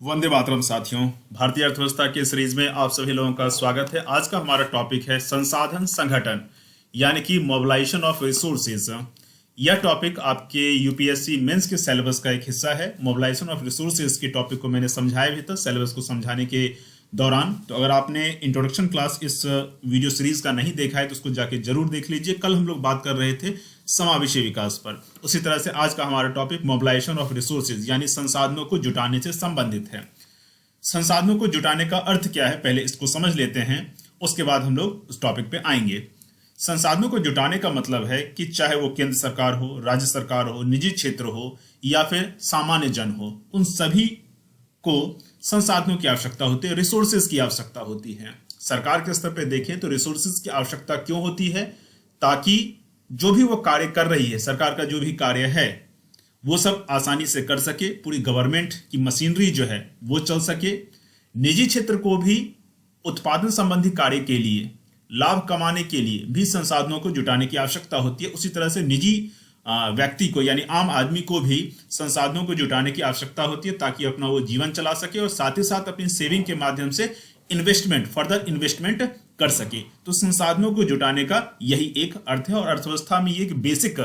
वंदे मातरम साथियों। भारतीय अर्थव्यवस्था के सीरीज में आप सभी लोगों का स्वागत है। आज का हमारा टॉपिक है संसाधन संगठन यानी कि मोबिलाइजेशन ऑफ रिसोर्सेज। यह टॉपिक आपके यूपीएससी मेंस के सिलेबस का एक हिस्सा है। मोबिलाइजेशन ऑफ रिसोर्सेज के टॉपिक को मैंने समझाया भी था सिलेबस को समझाने के दौरान। तो अगर आपने इंट्रोडक्शन क्लास इस वीडियो सीरीज का नहीं देखा है तो उसको जाके जरूर देख लीजिए। कल हम लोग बात कर रहे थे समावेशी विकास पर। उसी तरह से आज का हमारा टॉपिक मोबिलाइजेशन ऑफ रिसोर्सेज यानी संसाधनों को जुटाने से संबंधित है। संसाधनों को जुटाने का अर्थ क्या है, पहले इसको समझ लेते हैं, उसके बाद हम लोग उस टॉपिक पे आएंगे। संसाधनों को जुटाने का मतलब है कि चाहे वो केंद्र सरकार हो, राज्य सरकार हो, निजी क्षेत्र हो या फिर सामान्य जन हो, उन सभी को संसाधनों की आवश्यकता होती है, रिसोर्सेज की आवश्यकता होती है। सरकार के स्तर पे देखें तो रिसोर्सेज की आवश्यकता क्यों होती है, ताकि जो भी वो कार्य कर रही है, सरकार का जो भी कार्य है वो सब आसानी से कर सके, पूरी गवर्नमेंट की मशीनरी जो है वो चल सके। निजी क्षेत्र को भी उत्पादन संबंधी कार्य के लिए, लाभ कमाने के लिए भी संसाधनों को जुटाने की आवश्यकता होती है। उसी तरह से निजी व्यक्ति को यानी आम आदमी को भी संसाधनों को जुटाने की आवश्यकता होती है ताकि अपना वो जीवन चला सके और साथ ही साथ अपनी सेविंग के माध्यम से इन्वेस्टमेंट, फर्दर इन्वेस्टमेंट कर सके। तो संसाधनों को जुटाने का यही एक अर्थ है और अर्थव्यवस्था में ये एक बेसिक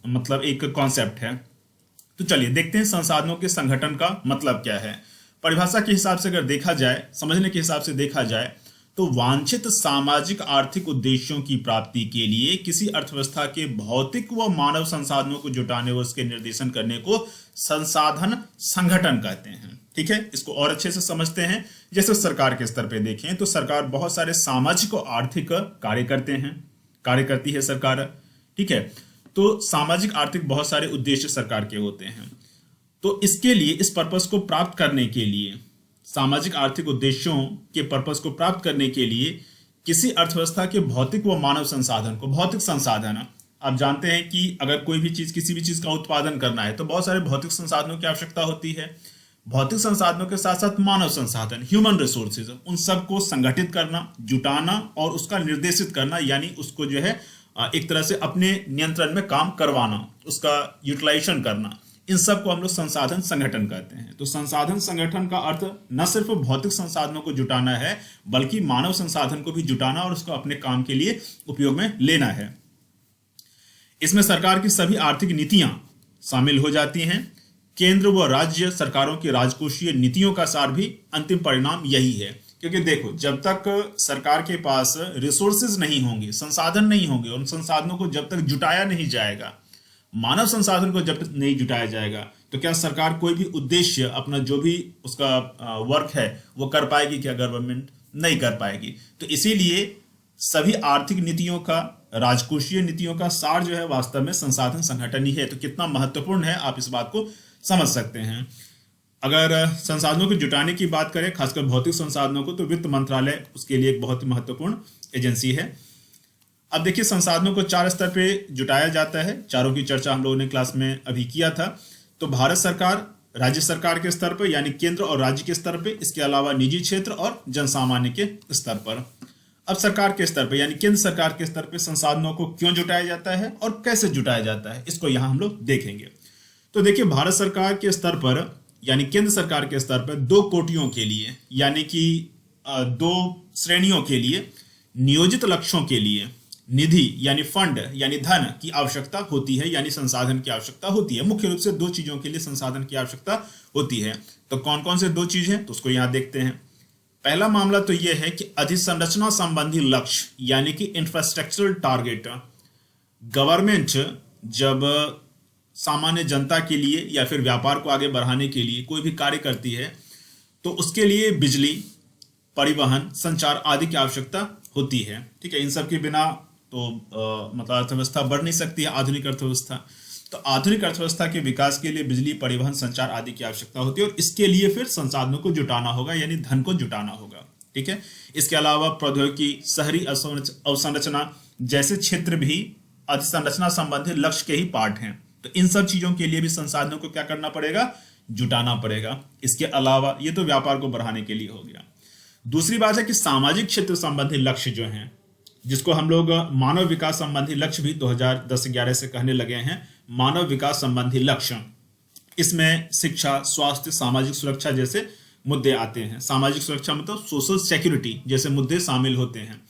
मतलब एक कॉन्सेप्ट है। तो चलिए देखते हैं संसाधनों के संगठन का मतलब क्या है। परिभाषा के हिसाब से अगर देखा जाए, समझने के हिसाब से देखा जाए तो वांछित सामाजिक आर्थिक उद्देश्यों की प्राप्ति के लिए किसी अर्थव्यवस्था के भौतिक व मानव संसाधनों को जुटाने व उसके निर्देशन करने को संसाधन संगठन कहते हैं। ठीक है, इसको और अच्छे से समझते हैं। जैसे सरकार के स्तर पे देखें तो सरकार बहुत सारे सामाजिक और आर्थिक कार्य करती है सरकार। ठीक है, तो सामाजिक आर्थिक बहुत सारे उद्देश्य सरकार के होते हैं। तो इसके लिए, इस पर्पस को प्राप्त करने के लिए, सामाजिक आर्थिक उद्देश्यों के पर्पस को प्राप्त करने के लिए किसी अर्थव्यवस्था के भौतिक व मानव संसाधन को, भौतिक संसाधन, आप जानते हैं कि अगर कोई भी चीज, किसी भी चीज का उत्पादन करना है तो बहुत सारे भौतिक संसाधनों की आवश्यकता होती है। भौतिक संसाधनों के साथ साथ मानव संसाधन, ह्यूमन रिसोर्सेज, उन सबको संगठित करना, जुटाना और उसका निर्देशित करना, यानी उसको जो है एक तरह से अपने नियंत्रण में काम करवाना, उसका यूटिलाइजेशन करना, इन सब को हम लोग संसाधन संगठन कहते हैं। तो संसाधन संगठन का अर्थ न सिर्फ भौतिक संसाधनों को जुटाना है बल्कि मानव संसाधन को भी जुटाना और उसको अपने काम के लिए उपयोग में लेना है। इसमें सरकार की सभी आर्थिक नीतियां शामिल हो जाती हैं। केंद्र व राज्य सरकारों की राजकोषीय नीतियों का सार भी अंतिम परिणाम यही है। क्योंकि देखो, जब तक सरकार के पास रिसोर्सेज नहीं होंगे, संसाधन नहीं होंगे, उन संसाधनों को जब तक जुटाया नहीं जाएगा, मानव संसाधन को जब तक नहीं जुटाया जाएगा, तो क्या सरकार कोई भी उद्देश्य, अपना जो भी उसका वर्क है वो कर पाएगी? क्या गवर्नमेंट नहीं कर पाएगी। तो इसीलिए सभी आर्थिक नीतियों का, राजकोषीय नीतियों का सार जो है वास्तव में संसाधन संगठन ही है। तो कितना महत्वपूर्ण है आप इस बात को समझ सकते हैं। अगर संसाधनों को जुटाने की बात करें, खासकर भौतिक संसाधनों को, तो वित्त मंत्रालय उसके लिए एक बहुत ही महत्वपूर्ण एजेंसी है। अब देखिए, संसाधनों को 4 स्तर पे जुटाया जाता है। चारों की चर्चा हम लोगों ने क्लास में अभी किया था। तो भारत सरकार, राज्य सरकार के स्तर पर यानी केंद्र और राज्य के स्तर पे, इसके अलावा निजी क्षेत्र और जनसामान्य के स्तर पर। अब सरकार के स्तर पर यानी केंद्र सरकार के स्तर पर संसाधनों को क्यों जुटाया जाता है और कैसे जुटाया जाता है, इसको यहां हम लोग देखेंगे। तो देखिए, भारत सरकार के स्तर पर यानी केंद्र सरकार के स्तर पर 2 कोटियों के लिए यानी कि 2 श्रेणियों के लिए, नियोजित लक्ष्यों के लिए निधि यानी फंड यानी धन की आवश्यकता होती है, यानी संसाधन की आवश्यकता होती है। मुख्य रूप से 2 चीजों के लिए संसाधन की आवश्यकता होती है। तो कौन कौन से 2 चीज हैं, तो उसको यहां देखते हैं। पहला मामला तो यह है कि अधिसंरचना संबंधी लक्ष्य यानी कि इंफ्रास्ट्रक्चरल टारगेट। गवर्नमेंट जब सामान्य जनता के लिए या फिर व्यापार को आगे बढ़ाने के लिए कोई भी कार्य करती है तो उसके लिए बिजली, परिवहन, संचार आदि की आवश्यकता होती है। ठीक है, इन सब के बिना तो मतलब अर्थव्यवस्था बढ़ नहीं सकती है, आधुनिक अर्थव्यवस्था। तो आधुनिक अर्थव्यवस्था के विकास के लिए बिजली, परिवहन, संचार आदि की आवश्यकता होती है और इसके लिए फिर संसाधनों को जुटाना होगा यानी धन को जुटाना होगा। ठीक है, इसके अलावा प्रौद्योगिकी, शहरी अवसंरचना जैसे क्षेत्र भी अधिसंरचना संबंधी लक्ष्य के ही पार्ट हैं। तो इन सब चीजों के लिए भी संसाधनों को क्या करना पड़ेगा, जुटाना पड़ेगा। इसके अलावा ये तो व्यापार को बढ़ाने के लिए हो गया। दूसरी बात है कि सामाजिक क्षेत्र संबंधी लक्ष्य जो हैं, जिसको हम लोग मानव विकास संबंधी लक्ष्य भी 2010-11 से कहने लगे हैं, मानव विकास संबंधी लक्ष्य। इसमें शिक्षा, स्वास्थ्य, सामाजिक सुरक्षा जैसे मुद्दे आते हैं। सामाजिक सुरक्षा मतलब सोशल सिक्योरिटी जैसे मुद्दे शामिल होते हैं।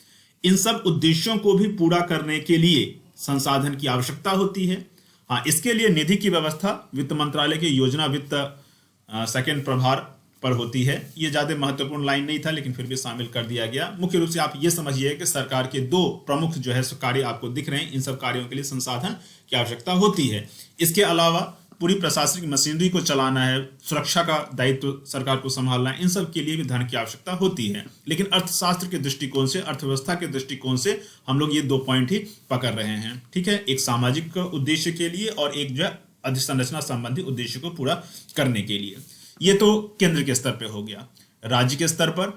इन सब उद्देश्यों को भी पूरा करने के लिए संसाधन की आवश्यकता होती है। हाँ, इसके लिए निधि की व्यवस्था वित्त मंत्रालय के योजना वित्त सेकंड प्रभार पर होती है। ये ज्यादा महत्वपूर्ण लाइन नहीं था, लेकिन फिर भी शामिल कर दिया गया। मुख्य रूप से आप ये समझिए कि सरकार के दो प्रमुख जो है कार्य आपको दिख रहे हैं, इन सब कार्यों के लिए संसाधन की आवश्यकता होती है। इसके अलावा पूरी प्रशासनिक मशीनरी को चलाना है, सुरक्षा का दायित्व सरकार को संभालना है, इन सब के लिए भी धन की आवश्यकता होती है। लेकिन अर्थशास्त्र के दृष्टिकोण से, अर्थव्यवस्था के दृष्टिकोण से हम लोग ये दो पॉइंट ही पकड़ रहे हैं। ठीक है, एक सामाजिक उद्देश्य के लिए और एक जो है अधिसंरचना संबंधी उद्देश्य को पूरा करने के लिए। ये तो केंद्र के स्तर पे हो गया। राज्य के स्तर पर,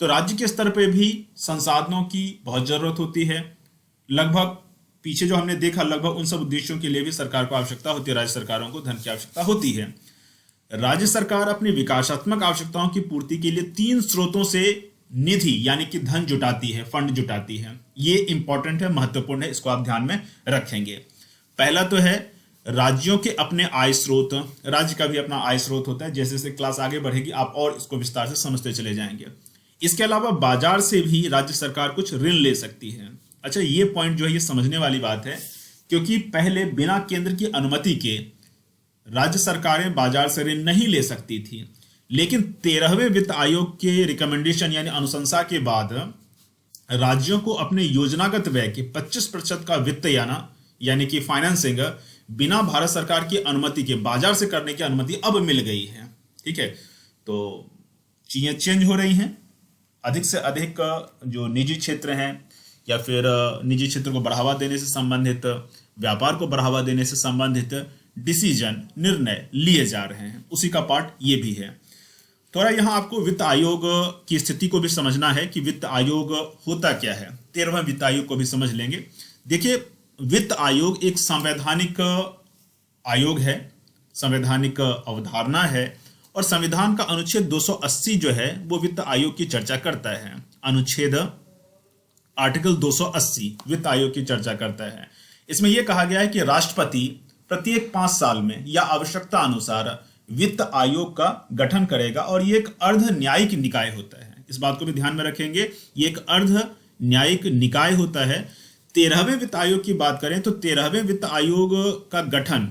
तो राज्य के स्तर पे भी संसाधनों की बहुत जरूरत होती है। लगभग पीछे जो हमने देखा, लगभग उन सब उद्देश्यों के लिए भी सरकार को आवश्यकता होती है, राज्य सरकारों को धन की आवश्यकता होती है। राज्य सरकार अपनी विकासात्मक आवश्यकताओं की पूर्ति के लिए 3 स्रोतों से निधि यानी कि धन जुटाती है, फंड जुटाती है। ये इंपॉर्टेंट है, महत्वपूर्ण है, इसको आप ध्यान में रखेंगे। पहला तो है राज्यों के अपने आय स्रोत। राज्य का भी अपना आय स्रोत होता है। जैसे जैसे क्लास आगे बढ़ेगी आप और इसको विस्तार से समझते चले जाएंगे। इसके अलावा बाजार से भी राज्य सरकार कुछ ऋण ले सकती है। अच्छा, ये पॉइंट जो है ये समझने वाली बात है, क्योंकि पहले बिना केंद्र की अनुमति के राज्य सरकारें बाजार से ऋण नहीं ले सकती थी। लेकिन 13वें वित्त आयोग के रिकमेंडेशन यानी अनुशंसा के बाद राज्यों को अपने योजनागत व्यय के 25% का वित्त यानी कि फाइनेंसिंग बिना भारत सरकार की अनुमति के बाजार से करने की अनुमति अब मिल गई है। ठीक है, तो चीजें चेंज हो रही हैं। अधिक से अधिक जो निजी क्षेत्र हैं या फिर निजी क्षेत्र को बढ़ावा देने से संबंधित, व्यापार को बढ़ावा देने से संबंधित डिसीजन, निर्णय लिए जा रहे हैं। उसी का पार्ट ये भी है। थोड़ा यहाँ आपको वित्त आयोग की स्थिति को भी समझना है कि वित्त आयोग होता क्या है। 13वां वित्त आयोग को भी समझ लेंगे। देखिए, वित्त आयोग एक संवैधानिक आयोग है, संवैधानिक अवधारणा है, और संविधान का अनुच्छेद 280 जो है वो वित्त आयोग की चर्चा करता है। अनुच्छेद आर्टिकल 280 वित्त आयोग की चर्चा करता है। इसमें यह कहा गया है कि राष्ट्रपति प्रत्येक 5 साल में या आवश्यकता अनुसार वित्त आयोग का गठन करेगा, और ये एक अर्ध न्यायिक निकाय होता है। इस बात को भी ध्यान में रखेंगे, ये एक अर्ध न्यायिक निकाय होता है। 13वें वित्त आयोग की बात करें तो 13वें वित्त आयोग का गठन,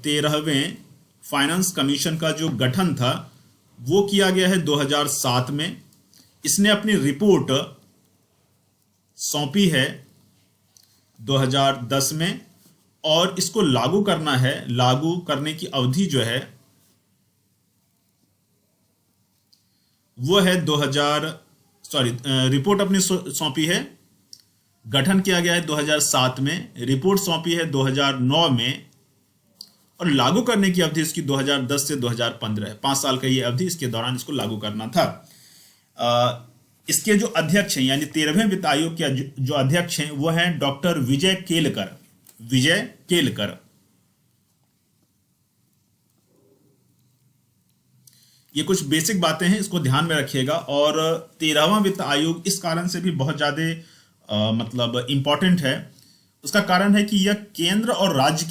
13वें फाइनेंस कमीशन का जो गठन था वो किया गया है 2007 में। इसने अपनी रिपोर्ट सौंपी है 2010 में, और इसको लागू करना है। लागू करने की अवधि जो है वो है रिपोर्ट अपनी सौंपी है, गठन किया गया है 2007 में, रिपोर्ट सौंपी है 2009 में, और लागू करने की अवधि इसकी 2010 से 2015 है। 5 साल का ये अवधि, इसके दौरान इसको लागू करना था। इसके जो अध्यक्ष हैं यानी 13वें वित्त आयोग के जो अध्यक्ष हैं वो हैं डॉक्टर विजय केलकर। विजय केलकर ये कुछ बेसिक बातें हैं, इसको ध्यान में रखिएगा। और 13वां वित्त आयोग इस कारण से भी बहुत ज्यादा मतलब इंपॉर्टेंट है। उसका कारण है कि यह केंद्र और राज्य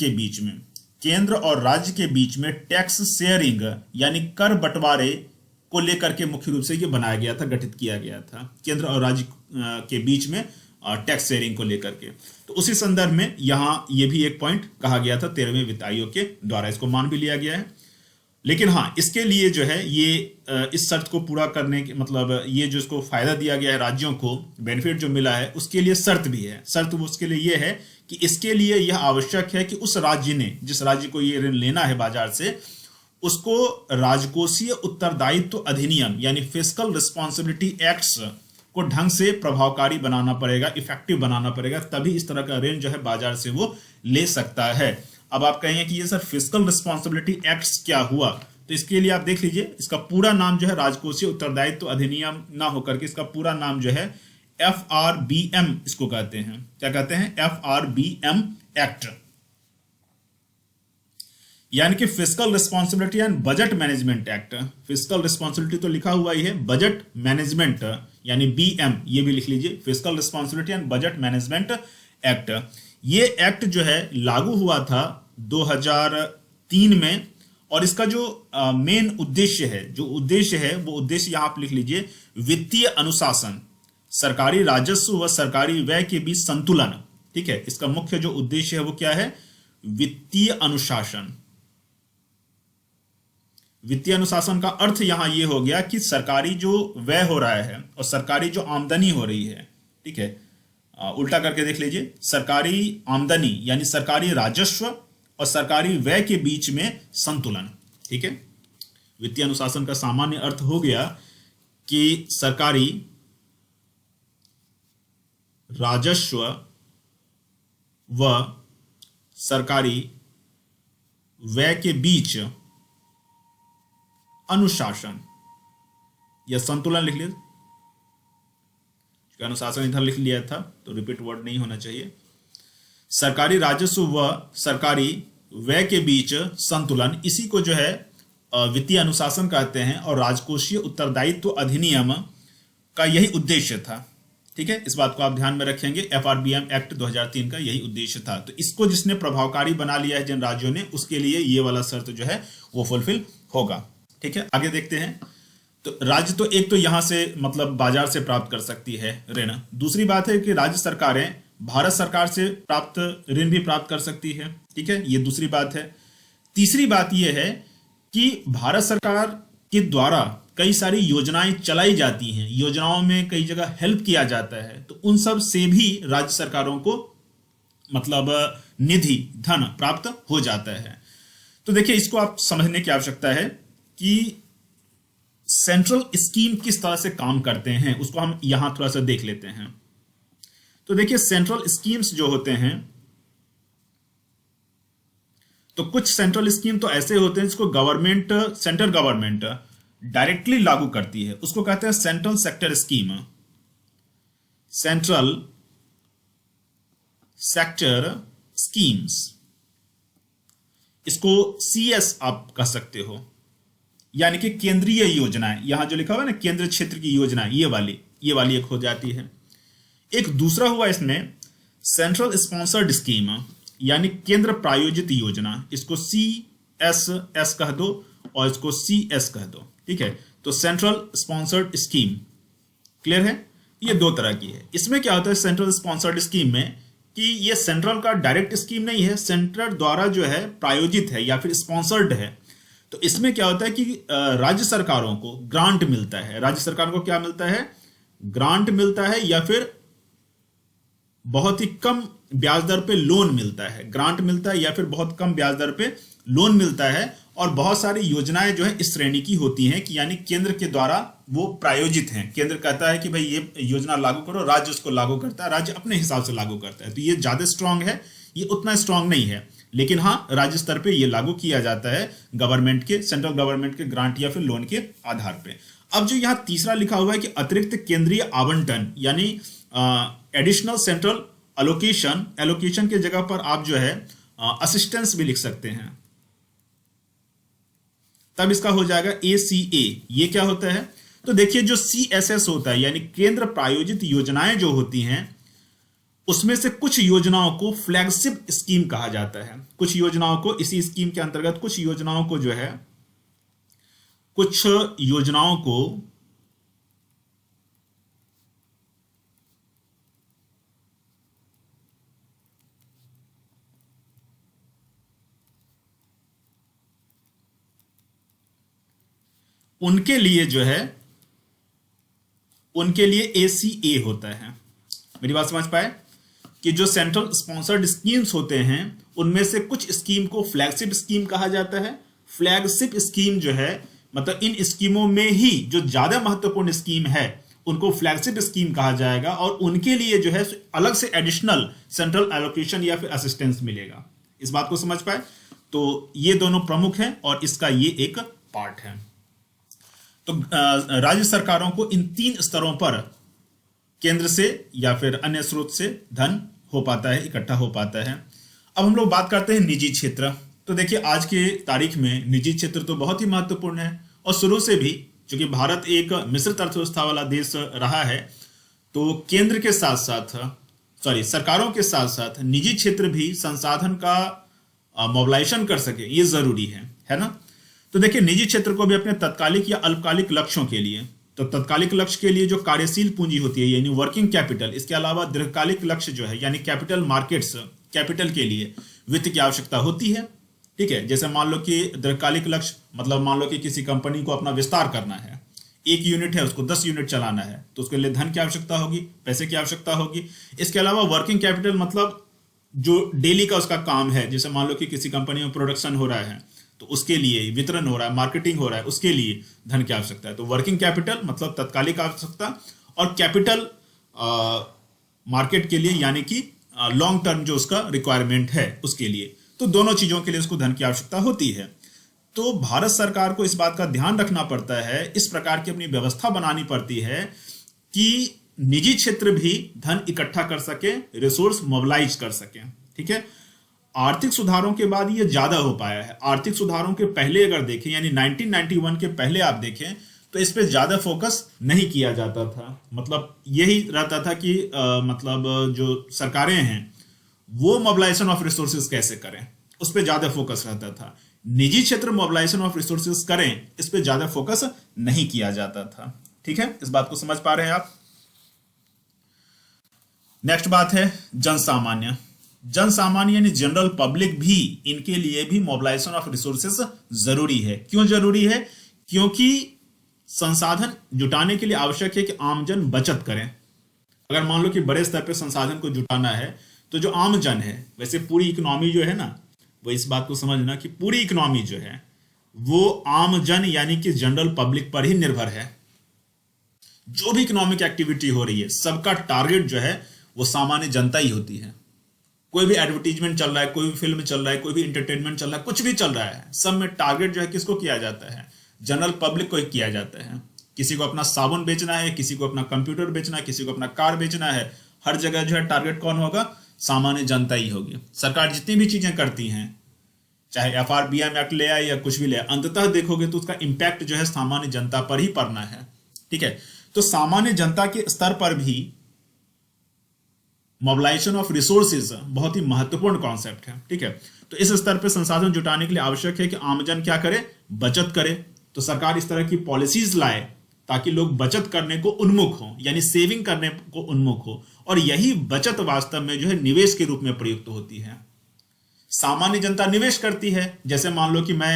के बीच में टैक्स शेयरिंग यानी कर बंटवारे को लेकर के मुख्य रूप से ये बनाया गया था, गठित किया गया था, केंद्र और राज्य के बीच में टैक्स शेयरिंग को लेकर के। तो उसी संदर्भ में यहाँ ये भी एक पॉइंट कहा गया था 13वें वित्त आयोग के द्वारा, इसको मान भी लिया गया है। लेकिन हाँ, इसके लिए जो है ये इस शर्त को पूरा करने के मतलब ये जो इसको फायदा दिया गया है, राज्यों को बेनिफिट जो मिला है, उसके लिए शर्त भी है। शर्त उसके लिए ये है कि इसके लिए यह आवश्यक है कि उस राज्य ने, जिस राज्य को ये ऋण लेना है बाजार से, उसको राजकोषीय उत्तरदायित्व अधिनियम यानी फिस्कल रिस्पॉन्सिबिलिटी एक्ट्स को ढंग से प्रभावकारी बनाना पड़ेगा, इफेक्टिव बनाना पड़ेगा, तभी इस तरह का ऋण जो है बाजार से वो ले सकता है। अब आप कहेंगे कि ये सर फिस्कल रिस्पॉन्सिबिलिटी एक्ट्स क्या हुआ, तो इसके लिए आप देख लीजिए, इसका पूरा नाम जो है राजकोषीय उत्तरदायित्व अधिनियम ना होकर के इसका पूरा नाम जो है FRBM इसको कहते हैं। क्या कहते हैं? FRBM एक्ट, यानी कि fiscal responsibility and budget management act. Fiscal responsibility तो लिखा हुआ ही है, बजट मैनेजमेंट यानी BM ये भी लिख लीजिए, fiscal responsibility and budget management act. ये एक्ट जो है लागू हुआ था 3 में। और इसका जो मेन उद्देश्य है वो उद्देश्य यहां आप लिख लीजिए, वित्तीय अनुशासन, सरकारी राजस्व व सरकारी व्यय के बीच संतुलन। ठीक है, इसका मुख्य जो उद्देश्य है वो क्या है, वित्तीय अनुशासन। वित्तीय अनुशासन का अर्थ यहां ये हो गया कि सरकारी जो व्यय हो रहा है और सरकारी जो आमदनी हो रही है, ठीक है, उल्टा करके देख लीजिए, सरकारी आमदनी यानी सरकारी राजस्व और सरकारी व्यय के बीच में संतुलन। ठीक है, वित्तीय अनुशासन का सामान्य अर्थ हो गया कि सरकारी राजस्व व सरकारी व्यय के बीच अनुशासन या संतुलन लिख लीजिए। अनुशासन इधर लिख लिया था तो रिपीट वर्ड नहीं होना चाहिए। सरकारी राजस्व व सरकारी व्यय के बीच संतुलन, इसी को जो है वित्तीय अनुशासन कहते हैं और राजकोषीय उत्तरदायित्व अधिनियम का यही उद्देश्य था। ठीक है, इस बात को आप ध्यान में रखेंगे। एफआरबीएम एक्ट 2003 का यही उद्देश्य था। तो इसको जिसने प्रभावकारी बना लिया है जिन राज्यों ने, उसके लिए ये वाला शर्त जो है वो फुलफिल होगा। ठीक है, आगे देखते हैं। तो राज्य तो एक तो यहां से मतलब बाजार से प्राप्त कर सकती है ऋण। दूसरी बात है कि राज्य सरकारें भारत सरकार से प्राप्त ऋण भी प्राप्त कर सकती है। ठीक है, ये दूसरी बात है। तीसरी बात यह है कि भारत सरकार के द्वारा कई सारी योजनाएं चलाई जाती हैं, योजनाओं में कई जगह हेल्प किया जाता है, तो उन सब से भी राज्य सरकारों को मतलब निधि धन प्राप्त हो जाता है। तो देखिए, इसको आप समझने की आवश्यकता है कि सेंट्रल स्कीम किस तरह से काम करते हैं, उसको हम यहां थोड़ा सा देख लेते हैं। तो देखिए, सेंट्रल स्कीम्स जो होते हैं, तो कुछ सेंट्रल स्कीम तो ऐसे होते हैं जिसको गवर्नमेंट, सेंट्रल गवर्नमेंट डायरेक्टली लागू करती है, उसको कहते हैं central sector scheme, central sector schemes. इसको सीएस आप कह सकते हो, यानी कि केंद्रीय योजनाएं। यहां जो लिखा हुआ है ना, केंद्र क्षेत्र की योजनाएं, ये वाली एक हो जाती है। एक दूसरा हुआ इसमें सेंट्रल स्पॉन्सर्ड स्कीम, यानी केंद्र प्रायोजित योजना। इसको CSS कह दो और इसको CS कह दो। ठीक है, तो सेंट्रल स्पॉन्सर्ड स्कीम, क्लियर है? ये दो तरह की है। इसमें क्या होता है सेंट्रल स्पॉन्सर्ड स्कीम में, कि ये सेंट्रल का डायरेक्ट स्कीम नहीं है, सेंट्रल द्वारा जो है प्रायोजित है या फिर स्पॉन्सर्ड है। तो इसमें क्या होता है कि राज्य सरकारों को ग्रांट मिलता है। राज्य सरकारों को क्या मिलता है? ग्रांट मिलता है, या फिर बहुत ही कम ब्याज दर पे लोन मिलता है। ग्रांट मिलता है या फिर बहुत कम ब्याज दर पे लोन मिलता है। और बहुत सारी योजनाएं जो है इस श्रेणी की होती हैं कि यानी केंद्र के द्वारा वो प्रायोजित हैं। केंद्र कहता है कि भाई ये योजना लागू करो, राज्य उसको लागू करता है, राज्य अपने हिसाब से लागू करता है। तो ये ज्यादा स्ट्रांग है, ये उतना स्ट्रांग नहीं है, लेकिन हाँ राज्य स्तर पे ये लागू किया जाता है गवर्नमेंट के, सेंट्रल गवर्नमेंट के ग्रांट या फिर लोन के आधार पे। अब जो यहाँ तीसरा लिखा हुआ है कि अतिरिक्त केंद्रीय आवंटन, यानी एडिशनल सेंट्रल एलोकेशन, एलोकेशन के जगह पर आप जो है असिस्टेंस भी लिख सकते हैं, तब इसका हो जाएगा ACA। ये क्या होता है? तो देखिए, जो CSS होता है यानी केंद्र प्रायोजित योजनाएं जो होती हैं, उसमें से कुछ योजनाओं को फ्लैगशिप स्कीम कहा जाता है। कुछ योजनाओं को, इसी स्कीम के अंतर्गत कुछ योजनाओं को जो है, कुछ योजनाओं को उनके लिए जो है, उनके लिए ACA होता है। मेरी बात समझ पाए? कि जो सेंट्रल स्पॉन्सर्ड स्कीम्स होते हैं उनमें से कुछ स्कीम को फ्लैगशिप स्कीम कहा जाता है। फ्लैगशिप स्कीम जो है मतलब इन स्कीमों में ही जो ज्यादा महत्वपूर्ण स्कीम है उनको फ्लैगशिप स्कीम कहा जाएगा, और उनके लिए जो है अलग से एडिशनल सेंट्रल एलोकेशन या फिर असिस्टेंस मिलेगा। इस बात को समझ पाए? तो ये दोनों प्रमुख हैं और इसका ये एक पार्ट है। तो राज्य सरकारों को इन 3 स्तरों पर केंद्र से या फिर अन्य स्रोत से धन हो पाता है, इकट्ठा हो पाता है। अब हम लोग बात करते हैं निजी क्षेत्र। तो देखिए, आज के तारीख में निजी क्षेत्र तो बहुत ही महत्वपूर्ण है, और शुरू से भी चूंकि भारत एक मिश्रित अर्थव्यवस्था वाला देश रहा है, तो केंद्र के साथ साथ सरकारों के साथ साथ निजी क्षेत्र भी संसाधन का मोबिलाइजेशन कर सके, ये जरूरी है ना। तो देखिए, निजी क्षेत्र को भी अपने तत्कालिक या अल्पकालिक लक्ष्यों के लिए, तो तत्कालिक लक्ष्य के लिए जो कार्यशील पूंजी होती है यानी वर्किंग कैपिटल, इसके अलावा दीर्घकालिक लक्ष्य जो है यानी कैपिटल मार्केट्स, कैपिटल के लिए वित्त की आवश्यकता होती है। ठीक है, जैसे मान लो कि दीर्घकालिक लक्ष्य मतलब मान लो कि किसी कंपनी को अपना विस्तार करना है, 1 यूनिट है उसको 10 यूनिट चलाना है, तो उसके लिए धन की आवश्यकता होगी, पैसे की आवश्यकता होगी। इसके अलावा वर्किंग कैपिटल मतलब जो डेली का उसका काम है, जैसे मान लो कि किसी कंपनी में प्रोडक्शन हो रहा है तो उसके लिए वितरण हो रहा है, मार्केटिंग हो रहा है, उसके लिए धन की आवश्यकता है। तो वर्किंग कैपिटल मतलब तत्कालिक आवश्यकता, और कैपिटल मार्केट के लिए यानी कि लॉन्ग टर्म जो उसका रिक्वायरमेंट है उसके लिए। तो दोनों चीजों के लिए उसको धन की आवश्यकता होती है। तो भारत सरकार को इस बात का ध्यान रखना पड़ता है, इस प्रकार की अपनी व्यवस्था बनानी पड़ती है कि निजी क्षेत्र भी धन इकट्ठा कर सके, रिसोर्स मोबिलाइज कर सके। ठीक है, आर्थिक सुधारों के बाद ये ज्यादा हो पाया है। आर्थिक सुधारों के पहले अगर देखें यानी 1991 के पहले आप देखें तो इस पे ज्यादा फोकस नहीं किया जाता था। मतलब यही रहता था कि मतलब जो सरकारें हैं वो मोबिलाइजेशन ऑफ रिसोर्सेज कैसे करें, उस पर ज्यादा फोकस रहता था। निजी क्षेत्र मोबिलाइजेशन ऑफ रिसोर्सेज करें, इस पे ज्यादा फोकस नहीं किया जाता था। ठीक है, इस बात को समझ पा रहे हैं आप। नेक्स्ट बात है जन सामान्य। जन सामान्य यानी जनरल पब्लिक भी, इनके लिए भी मोबिलाइजेशन ऑफ रिसोर्सेज जरूरी है। क्यों जरूरी है? क्योंकि संसाधन जुटाने के लिए आवश्यक है कि आमजन बचत करें। अगर मान लो कि बड़े स्तर पर संसाधन को जुटाना है तो जो आमजन है, वैसे पूरी इकोनॉमी जो है ना, वो इस बात को समझना कि पूरी इकोनॉमी जो है वो आमजन यानी कि जनरल पब्लिक पर ही निर्भर है। जो भी इकोनॉमिक एक्टिविटी हो रही है सबका टारगेट जो है वो सामान्य जनता ही होती है। कोई भी एडवर्टीजमेंट चल रहा है, कोई भी फिल्म चल रहा है, कोई भी इंटरटेनमेंट चल रहा है, कुछ भी चल रहा है, सब में टारगेट जो है किसको किया जाता है? जनरल पब्लिक को ही किया जाता है। किसी को अपना साबुन बेचना है, किसी को अपना कंप्यूटर बेचना है, किसी को अपना कार बेचना है, हर जगह जो है टारगेट कौन होगा? सामान्य जनता ही होगी। सरकार जितनी भी चीजें करती हैं, चाहे FRBM एक्ट ले आए या कुछ भी ले आए, अंततः देखोगे तो उसका इंपैक्ट जो है सामान्य जनता पर ही पड़ना है। ठीक है, तो सामान्य जनता के स्तर पर भी मोबिलाइजेशन ऑफ रिसोर्सेज बहुत ही महत्वपूर्ण कॉन्सेप्ट है। ठीक है, तो इस स्तर पर संसाधन जुटाने के लिए आवश्यक है कि आमजन क्या करे? बचत करे। तो सरकार इस तरह की पॉलिसीज लाए ताकि लोग बचत करने को उन्मुख हो, यानी सेविंग करने को उन्मुख हो, और यही बचत वास्तव में जो है निवेश के रूप में प्रयुक्त होती है। सामान्य जनता निवेश करती है। जैसे मान लो कि मैं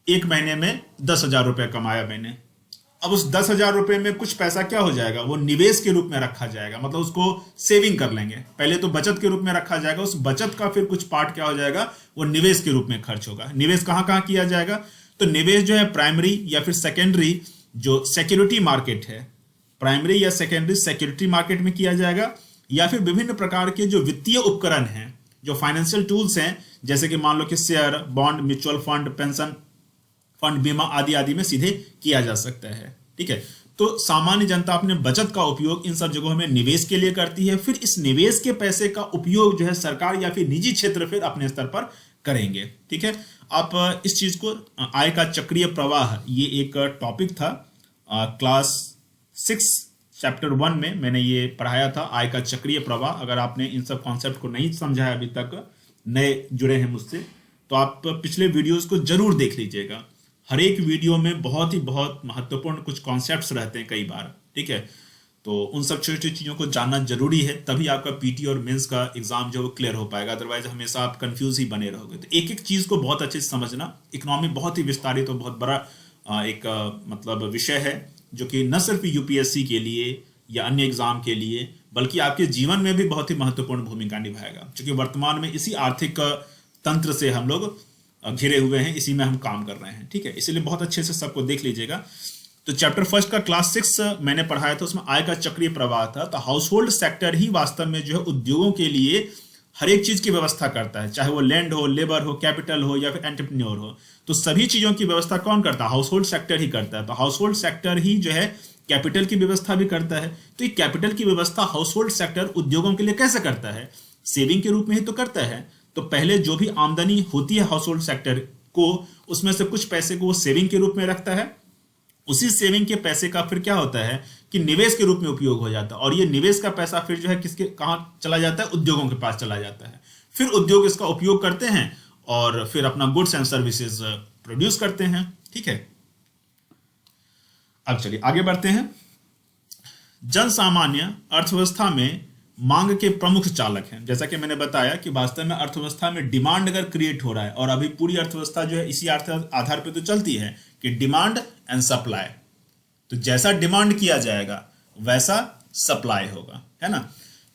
1 महीने में 10,000 रुपये कमाया मैंने, अब उस 10,000 रुपये में कुछ पैसा क्या हो जाएगा? वो निवेश के रूप में रखा जाएगा, मतलब उसको सेविंग कर लेंगे। पहले तो बचत के रूप में रखा जाएगा, उस बचत का फिर कुछ पार्ट क्या हो जाएगा? वो निवेश के रूप में खर्च होगा। निवेश कहाँ कहाँ किया जाएगा? तो निवेश जो है प्राइमरी या फिर सेकेंडरी जो सिक्योरिटी मार्केट है, प्राइमरी या सेकेंडरी सिक्योरिटी मार्केट में किया जाएगा, या फिर विभिन्न प्रकार के जो वित्तीय उपकरण हैं, जो फाइनेंशियल टूल्स हैं, जैसे कि मान लो कि share, bond, mutual fund, pension fund, बीमा आदि आदि में सीधे किया जा सकता है। ठीक है, तो सामान्य जनता अपने बचत का उपयोग इन सब जगहों में निवेश के लिए करती है। फिर इस निवेश के पैसे का उपयोग जो है सरकार या फिर निजी क्षेत्र फिर अपने स्तर पर करेंगे। ठीक है, आप इस चीज को आय का चक्रीय प्रवाह, ये एक टॉपिक था क्लास 6 चैप्टर 1 में मैंने ये पढ़ाया था, आय का चक्रीय प्रवाह। अगर आपने इन सब कॉन्सेप्ट को नहीं समझा है अभी तक, नए जुड़े हैं मुझसे, तो आप पिछले वीडियोस को जरूर देख लीजिएगा। हर एक वीडियो में बहुत महत्वपूर्ण कुछ कॉन्सेप्ट्स रहते हैं कई बार। ठीक है, तो उन सब छोटी छोटी चीज़ों को जानना जरूरी है, तभी आपका पीटी और मेंस का एग्जाम जो है वो क्लियर हो पाएगा। अदरवाइज हमेशा आप कंफ्यूज ही बने रहोगे। तो एक एक चीज़ को बहुत अच्छे से समझना। इकोनॉमी बहुत ही विस्तारित और बहुत बड़ा एक मतलब विषय है, जो कि न सिर्फ यूपीएससी के लिए या अन्य एग्जाम के लिए, बल्कि आपके जीवन में भी बहुत ही महत्वपूर्ण भूमिका निभाएगा। क्योंकि वर्तमान में इसी आर्थिक तंत्र से हम लोग घिरे हुए हैं, इसी में हम काम कर रहे हैं। ठीक है, इसलिए बहुत अच्छे से सबको देख लीजिएगा। तो चैप्टर 1 का क्लास 6 मैंने पढ़ाया था, उसमें आय का चक्रीय प्रवाह था। तो हाउस होल्ड सेक्टर ही वास्तव में जो है उद्योगों के लिए हर एक चीज की व्यवस्था करता है, चाहे वो लैंड हो, लेबर हो, कैपिटल हो या फिर एंटरप्रेन्योर हो। तो सभी चीजों की व्यवस्था कौन करता है? हाउस होल्ड सेक्टर ही करता है। तो हाउस होल्ड सेक्टर ही जो है कैपिटल की व्यवस्था भी करता है। तो ये कैपिटल की व्यवस्था हाउस होल्ड सेक्टर उद्योगों के लिए कैसे करता है? सेविंग के रूप में ही तो करता है। तो पहले जो भी आमदनी होती है हाउस होल्ड सेक्टर को, उसमें से कुछ पैसे को वो सेविंग के रूप में रखता है। उसी सेविंग के पैसे का फिर क्या होता है कि निवेश के रूप में उपयोग हो जाता है, और ये निवेश का पैसा फिर जो है किसके कहाँ चला जाता है? उद्योगों के पास चला जाता है। फिर उद्योग इसका उपयोग करते हैं और फिर अपना गुड्स एंड सर्विसेज प्रोड्यूस करते हैं। ठीक है, अब चलिए आगे बढ़ते हैं। जन सामान्य अर्थव्यवस्था में मांग के प्रमुख चालक हैं। जैसा कि मैंने बताया कि वास्तव में अर्थव्यवस्था में डिमांड अगर क्रिएट हो रहा है, और अभी पूरी अर्थव्यवस्था जो है इसी आधार पर तो चलती है कि डिमांड एंड सप्लाई, तो जैसा डिमांड किया जाएगा वैसा सप्लाई होगा, है ना।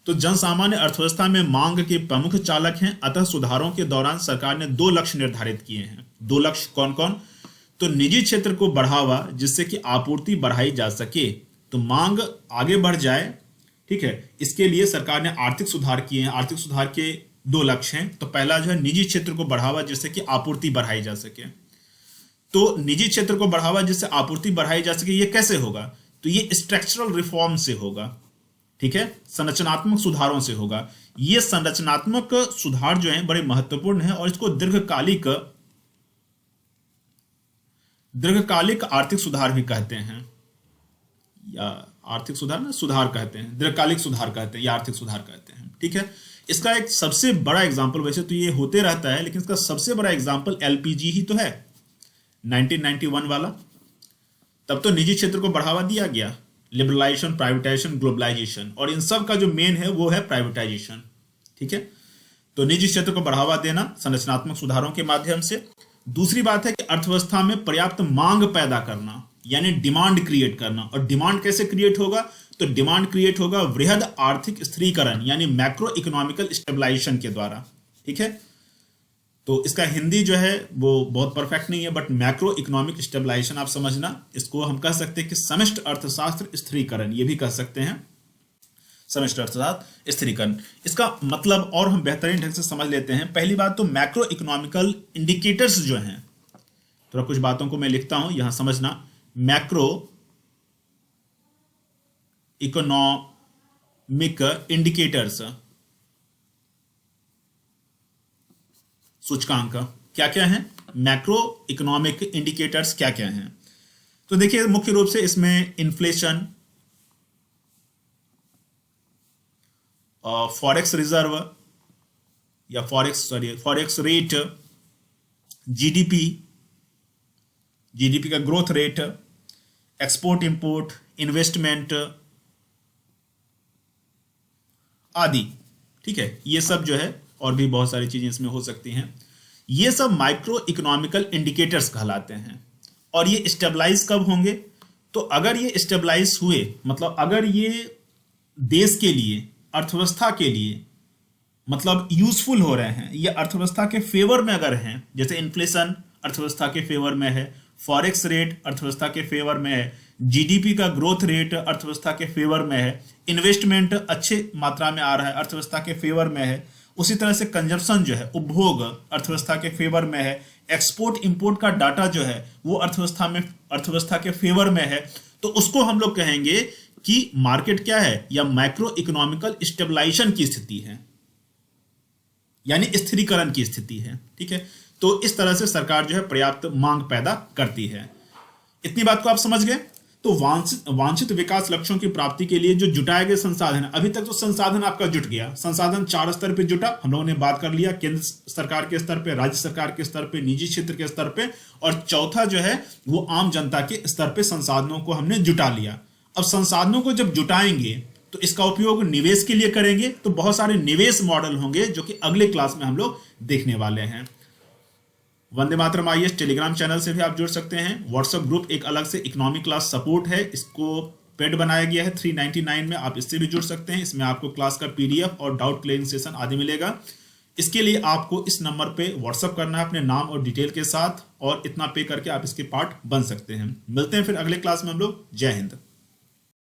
तो जन सामान्य अर्थव्यवस्था में मांग के प्रमुख चालक हैं। अतः सुधारों के दौरान सरकार ने 2 लक्ष्य निर्धारित किए हैं। 2 लक्ष्य कौन कौन? तो निजी क्षेत्र को बढ़ावा, जिससे कि आपूर्ति बढ़ाई जा सके, तो मांग आगे बढ़ जाए। ठीक है, इसके लिए सरकार ने आर्थिक सुधार किए हैं। आर्थिक सुधार के 2 लक्ष्य हैं। तो पहला जो है निजी क्षेत्र को बढ़ावा, जिससे कि आपूर्ति बढ़ाई जा सके। तो निजी क्षेत्र को बढ़ावा जिससे आपूर्ति बढ़ाई जा सके, ये कैसे होगा? तो ये स्ट्रक्चरल रिफॉर्म से होगा। ठीक है, संरचनात्मक सुधारों से होगा। ये संरचनात्मक सुधार जो है बड़े महत्वपूर्ण है और इसको दीर्घकालिक आर्थिक सुधार भी कहते हैं, या आर्थिक सुधार ना सुधार कहते हैं, दीर्घकालिक सुधार कहते हैं या आर्थिक सुधार कहते हैं। ठीक है, इसका एक सबसे बड़ा एग्जाम्पल, वैसे तो ये होते रहता है, लेकिन इसका सबसे बड़ा एग्जाम्पल एलपीजी ही तो है, 1991 वाला। तब तो निजी क्षेत्र को बढ़ावा दिया गया, लिबरलाइजेशन, प्राइवेटाइजेशन, ग्लोबलाइजेशन, और इन सब का जो मेन है वो है प्राइवेटाइजेशन। ठीक है, तो निजी क्षेत्र को बढ़ावा देना संरचनात्मक सुधारों के माध्यम से। दूसरी बात है कि अर्थव्यवस्था में पर्याप्त मांग पैदा करना, यानी डिमांड क्रिएट करना। और डिमांड कैसे क्रिएट होगा? तो डिमांड क्रिएट होगा वृहद आर्थिक स्थिरीकरण, यानी मैक्रो इकोनॉमिकल स्टेबलाइजेशन के द्वारा। ठीक है, तो इसका हिंदी जो है वो बहुत परफेक्ट नहीं है, बट मैक्रो इकोनॉमिक स्टेबलाइजेशन आप समझना। इसको हम कह सकते हैं कि समष्टि अर्थशास्त्र स्थिरीकरण, ये भी कह सकते हैं, समष्टि अर्थशास्त्र स्थिरीकरण। इसका मतलब और हम बेहतरीन ढंग से समझ लेते हैं। पहली बात तो मैक्रो इकोनॉमिकल इंडिकेटर्स जो हैं, थोड़ा कुछ बातों को मैं लिखता हूं, यहां समझना। मैक्रो इकोनॉमिक इंडिकेटर्स, सूचकांक क्या क्या हैं? मैक्रो इकोनॉमिक इंडिकेटर्स क्या क्या हैं? तो देखिए, मुख्य रूप से इसमें इन्फ्लेशन, फॉरेक्स रिजर्व या फॉरेक्स रेट, जीडीपी का growth rate, export import, investment आदि। ठीक है, ये सब जो है, और भी बहुत सारी चीजें इसमें हो सकती हैं, ये सब माइक्रो इकोनॉमिकल इंडिकेटर्स कहलाते हैं। और ये स्टेबलाइज कब होंगे? तो अगर ये स्टेबलाइज हुए, मतलब अगर ये देश के लिए, अर्थव्यवस्था के लिए मतलब यूजफुल हो रहे हैं, ये अर्थव्यवस्था के फेवर में अगर हैं, जैसे इन्फ्लेशन अर्थव्यवस्था के फेवर में है, फॉरेक्स रेट अर्थव्यवस्था के फेवर में है, जीडीपी का ग्रोथ रेट अर्थव्यवस्था के फेवर में है, इन्वेस्टमेंट अच्छे मात्रा में आ रहा है, अर्थव्यवस्था के फेवर में है। उसी तरह से कंजप्शन जो है, उपभोग अर्थव्यवस्था के फेवर में है, एक्सपोर्ट इंपोर्ट का डाटा जो है वो अर्थव्यवस्था के फेवर में है। तो उसको हम लोग कहेंगे कि मार्केट क्या है, या मैक्रो इकोनॉमिकल स्टेबलाइजेशन की स्थिति है, यानी स्थिरीकरण की स्थिति है। ठीक है, तो इस तरह से सरकार जो है पर्याप्त मांग पैदा करती है। इतनी बात को आप समझ गए। तो वांछित विकास लक्ष्यों की प्राप्ति के लिए जो जुटाए गए संसाधन, अभी तक तो संसाधन आपका जुट गया, संसाधन 4 स्तर पे जुटा, हम लोगों ने बात कर लिया, केंद्र सरकार के स्तर पे, राज्य सरकार के स्तर पे, निजी क्षेत्र के स्तर पे, और चौथा जो है वो आम जनता के स्तर पे संसाधनों को हमने जुटा लिया। अब संसाधनों को जब जुटाएंगे तो इसका उपयोग निवेश के लिए करेंगे, तो बहुत सारे निवेश मॉडल होंगे जो कि अगले क्लास में हम लोग देखने वाले हैं। Vande Mataram IAS Telegram channel से भी आप जुड़ सकते हैं। व्हाट्सएप ग्रुप एक अलग से इकोनॉमिक क्लास सपोर्ट है, इसको पेड बनाया गया है 399 में, आप इससे भी जुड़ सकते हैं। इसमें आपको क्लास का पीडीएफ और डाउट क्लियरिंग सेशन आदि मिलेगा। इसके लिए आपको इस नंबर पे व्हाट्सएप करना है अपने नाम और डिटेल के साथ, और इतना पे करके आप इसके पार्ट बन सकते हैं। मिलते हैं फिर अगले क्लास में हम लोग। जय हिंद।